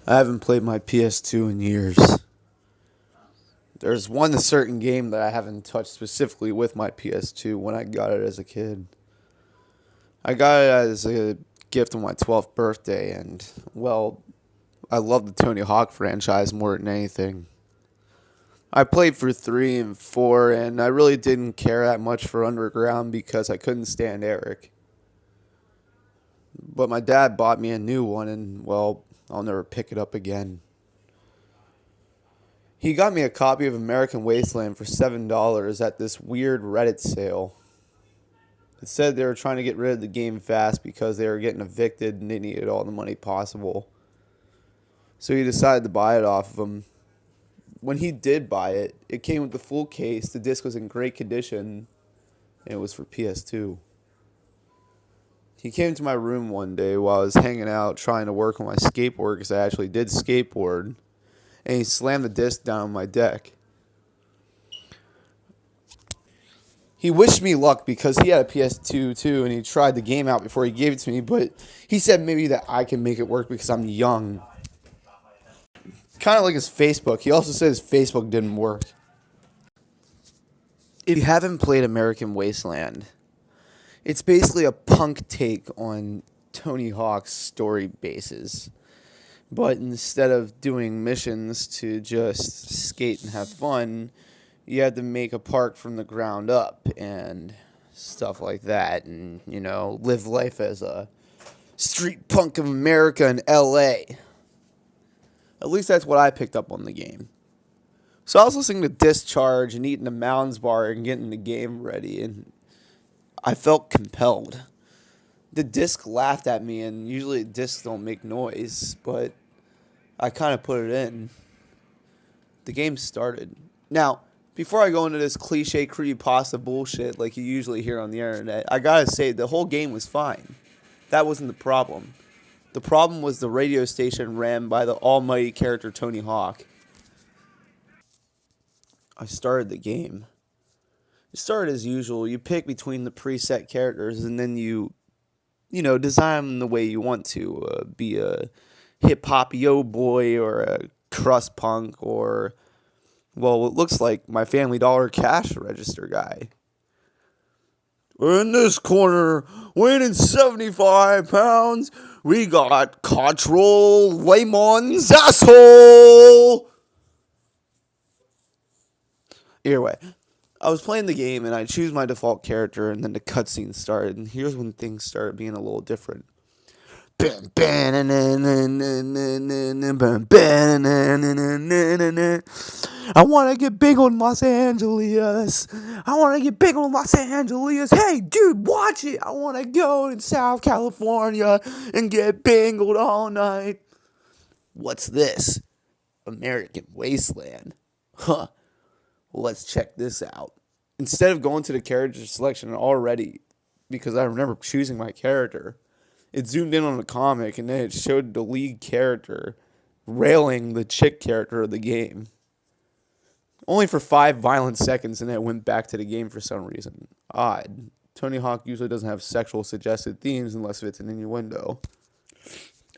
I haven't played my PS2 in years. There's one certain game that I haven't touched specifically with my PS2 when I got it as a kid. I got it as a gift on my 12th birthday, and, well, I love the Tony Hawk franchise more than anything. I played for 3 and 4, and I really didn't care that much for Underground because I couldn't stand Eric. But my dad bought me a new one, and, well, I'll never pick it up again. He got me a copy of American Wasteland for $7 at this weird Reddit sale. It said they were trying to get rid of the game fast because they were getting evicted and they needed all the money possible. So he decided to buy it off of him. When he did buy it, it came with the full case, the disc was in great condition, and it was for PS2. He came to my room one day while I was hanging out trying to work on my skateboard because I actually did skateboard, and he slammed the disc down on my deck. He wished me luck because he had a PS2 too, and he tried the game out before he gave it to me, but he said maybe that I can make it work because I'm young. Kind of like his Facebook. He also said his Facebook didn't work. If you haven't played American Wasteland, it's basically a punk take on Tony Hawk's story bases. But instead of doing missions to just skate and have fun, you had to make a park from the ground up and stuff like that. And, live life as a street punk of America in L.A. At least that's what I picked up on the game. So I was listening to Discharge and eating a Mounds bar and getting the game ready, and I felt compelled. The disc laughed at me, and usually discs don't make noise, but I kind of put it in. The game started. Now, before I go into this cliche creepypasta bullshit like you usually hear on the internet, I gotta say the whole game was fine. That wasn't the problem. The problem was the radio station ran by the almighty character Tony Hawk. I started the game. It started as usual. You pick between the preset characters, and then you design them the way you want to. Be a hip-hop yo boy or a crust punk or, well, it looks like my Family Dollar cash register guy. In this corner, weighing 75 pounds, we got Cottrell Lemon's asshole. Either way, I was playing the game and I choose my default character, and then the cutscene started, and here's when things started being a little different. I want to get big on Los Angeles. I want to get big on Los Angeles. Hey, dude, watch it. I want to go in South California and get bingled all night. What's this? American Wasteland. Huh. Well, let's check this out. Instead of going to the character selection already, because I remember choosing my character, it zoomed in on the comic, and then it showed the lead character railing the chick character of the game. Only for 5 violent seconds, and then it went back to the game for some reason. Odd. Tony Hawk usually doesn't have sexual suggested themes unless it's an innuendo.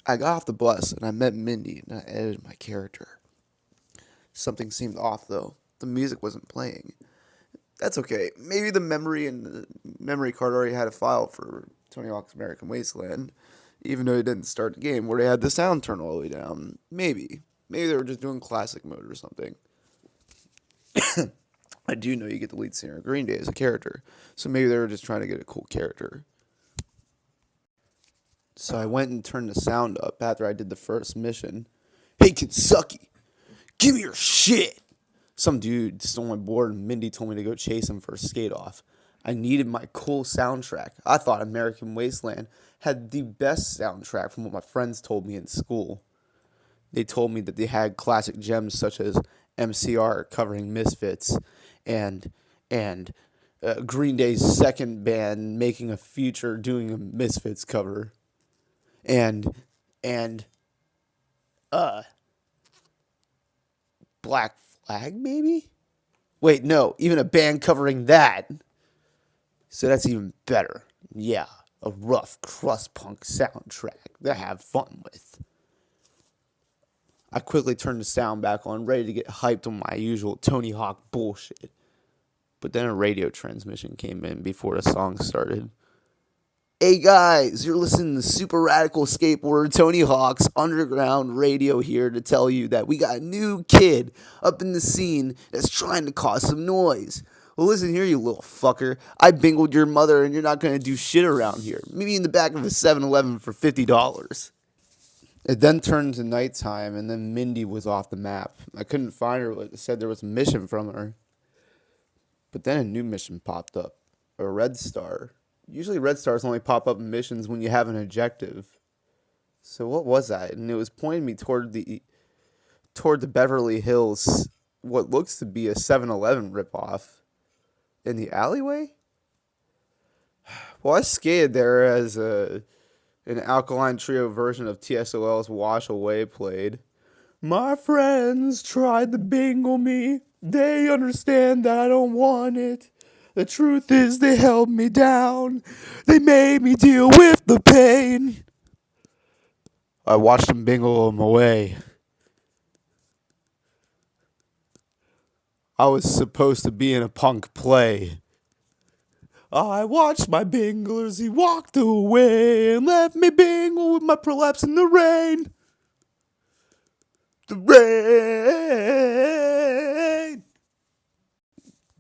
I got off the bus, and I met Mindy, and I edited my character. Something seemed off, though. The music wasn't playing. That's okay. Maybe the memory card already had a file for Tony Hawk's American Wasteland, even though it didn't start the game, where they had the sound turned all the way down. Maybe they were just doing classic mode or something. I do know you get the lead singer of Green Day as a character, so maybe they were just trying to get a cool character. So I went and turned the sound up after I did the first mission. Hey, Kentucky, give me your shit. Some dude stole my board, and Mindy told me to go chase him for a skate-off. I needed my cool soundtrack. I thought American Wasteland had the best soundtrack from what my friends told me in school. They told me that they had classic gems such as MCR covering Misfits and Green Day's second band making a feature doing a Misfits cover. And Black Flag, maybe? Wait, no, even a band covering that. So that's even better. Yeah, a rough crust punk soundtrack to have fun with. I quickly turned the sound back on, ready to get hyped on my usual Tony Hawk bullshit. But then a radio transmission came in before the song started. Hey guys, you're listening to Super Radical Skateboarder Tony Hawk's Underground Radio here to tell you that we got a new kid up in the scene that's trying to cause some noise. Well, listen here, you little fucker. I bingled your mother and you're not going to do shit around here. Maybe in the back of a 7-Eleven for $50. It then turned to nighttime and then Mindy was off the map. I couldn't find her, but it said there was a mission from her. But then a new mission popped up, a red star. Usually red stars only pop up in missions when you have an objective. So what was that? And it was pointing me toward the Beverly Hills, what looks to be a 7-Eleven ripoff. In the alleyway? Well, I skated there as an Alkaline Trio version of TSOL's Wash Away played. My friends tried to bingle me. They understand that I don't want it. The truth is they held me down. They made me deal with the pain. I watched them bingle them away. I was supposed to be in a punk play. I watched my bingle as he walked away and left me bingle with my prolapse in the rain. The rain.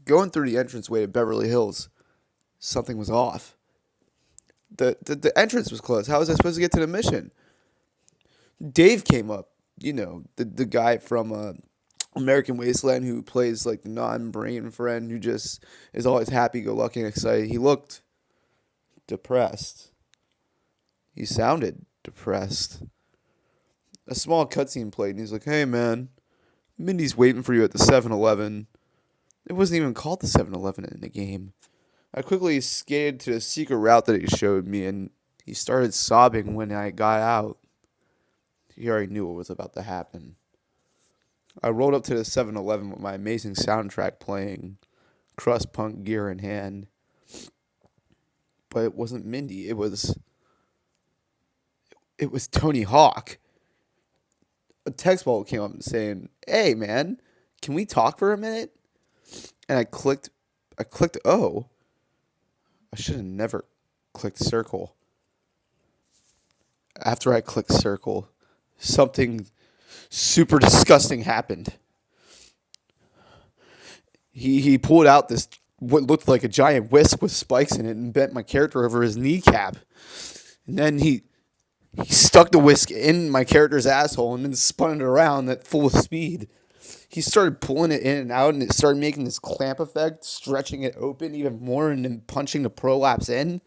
Going through the entranceway to Beverly Hills, something was off. The entrance was closed. How was I supposed to get to the mission? Dave came up, the guy from American Wasteland who plays like the non-brain friend who just is always happy-go-lucky and excited. He looked depressed. He sounded depressed. A small cutscene played, and he's like, "Hey, man, Mindy's waiting for you at the 7-Eleven. It wasn't even called the 7-Eleven in the game. I quickly skated to the secret route that he showed me, and he started sobbing when I got out. He already knew what was about to happen. I rolled up to the 7-Eleven with my amazing soundtrack playing, crust punk gear in hand. But it wasn't Mindy. It was Tony Hawk. A text bubble came up saying, "Hey, man, can we talk for a minute?" And I clicked O. I should have never clicked circle. After I clicked circle, something super disgusting happened. He pulled out this, what looked like a giant whisk with spikes in it, and bent my character over his kneecap. And then he stuck the whisk in my character's asshole and then spun it around at full speed. He started pulling it in and out, and it started making this clamp effect, stretching it open even more and then punching the prolapse in.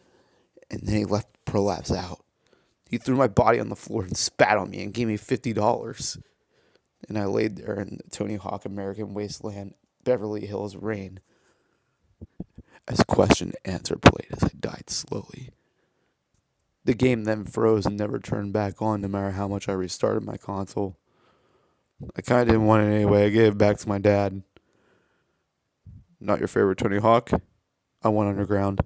And then he left the prolapse out. He threw my body on the floor and spat on me and gave me $50. And I laid there in the Tony Hawk American Wasteland Beverly Hills rain as question and answer played as I died slowly. The game then froze and never turned back on no matter how much I restarted my console. I kind of didn't want it anyway. I gave it back to my dad. Not your favorite Tony Hawk? I went underground.